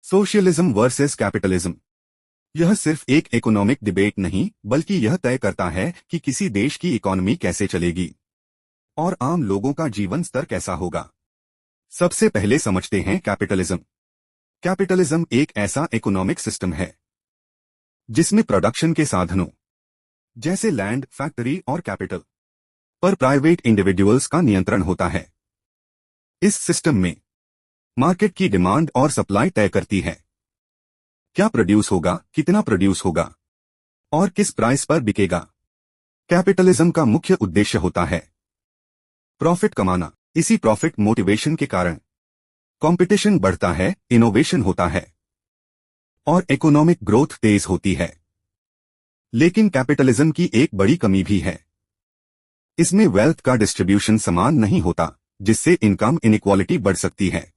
Socialism versus capitalism. यह सिर्फ एक इकोनॉमिक डिबेट नहीं, बल्कि यह तय करता है कि किसी देश की इकोनॉमी कैसे चलेगी और आम लोगों का जीवन स्तर कैसा होगा। सबसे पहले समझते हैं कैपिटलिज्म। कैपिटलिज्म एक ऐसा इकोनॉमिक सिस्टम है जिसमें प्रोडक्शन के साधनों जैसे लैंड, फैक्ट्री और कैपिटल पर प्राइवेट इंडिविजुअल्स का नियंत्रण होता है। इस सिस्टम में मार्केट की डिमांड और सप्लाई तय करती है क्या प्रोड्यूस होगा, कितना प्रोड्यूस होगा और किस प्राइस पर बिकेगा। कैपिटलिज्म का मुख्य उद्देश्य होता है प्रॉफिट कमाना। इसी प्रॉफिट मोटिवेशन के कारण कंपटीशन बढ़ता है, इनोवेशन होता है और इकोनॉमिक ग्रोथ तेज होती है। लेकिन कैपिटलिज्म की एक बड़ी कमी भी है, इसमें वेल्थ का डिस्ट्रीब्यूशन समान नहीं होता, जिससे इनकम इनइक्वालिटी बढ़ सकती है।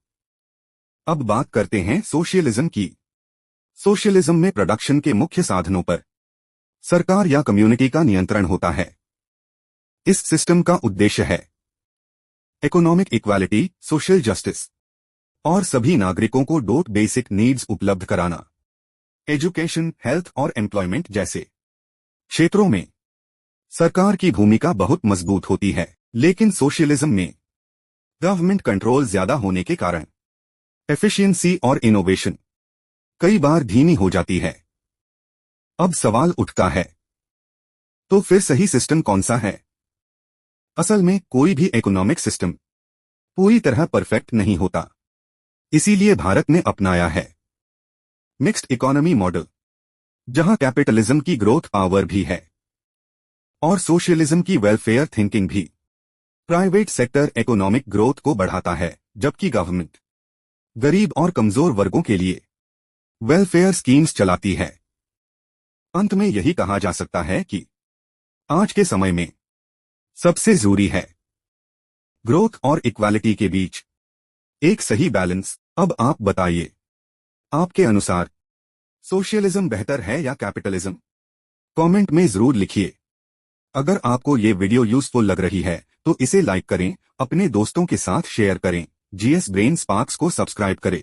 अब बात करते हैं सोशलिज्म की। सोशलिज्म में प्रोडक्शन के मुख्य साधनों पर सरकार या कम्युनिटी का नियंत्रण होता है। इस सिस्टम का उद्देश्य है इकोनॉमिक इक्वालिटी, सोशल जस्टिस और सभी नागरिकों को बेसिक नीड्स उपलब्ध कराना। एजुकेशन, हेल्थ और एम्प्लॉयमेंट जैसे क्षेत्रों में सरकार की भूमिका बहुत मजबूत होती है। लेकिन सोशलिज्म में गवर्नमेंट कंट्रोल ज्यादा होने के कारण एफिशिएंसी और इनोवेशन कई बार धीमी हो जाती है। अब सवाल उठता है, तो फिर सही सिस्टम कौन सा है? असल में कोई भी इकोनॉमिक सिस्टम पूरी तरह परफेक्ट नहीं होता। इसीलिए भारत ने अपनाया है मिक्स्ड इकोनॉमी मॉडल, जहां कैपिटलिज्म की ग्रोथ पावर भी है और सोशलिज्म की वेलफेयर थिंकिंग भी। प्राइवेट सेक्टर इकोनॉमिक ग्रोथ को बढ़ाता है, जबकि गवर्नमेंट गरीब और कमजोर वर्गों के लिए वेलफेयर स्कीम्स चलाती है। अंत में यही कहा जा सकता है कि आज के समय में सबसे जरूरी है ग्रोथ और इक्वालिटी के बीच एक सही बैलेंस। अब आप बताइए, आपके अनुसार सोशलिज्म बेहतर है या कैपिटलिज्म? कमेंट में जरूर लिखिए। अगर आपको ये वीडियो यूजफुल लग रही है तो इसे लाइक करें, अपने दोस्तों के साथ शेयर करें, जीएस ब्रेन स्पार्क्स को सब्सक्राइब करें।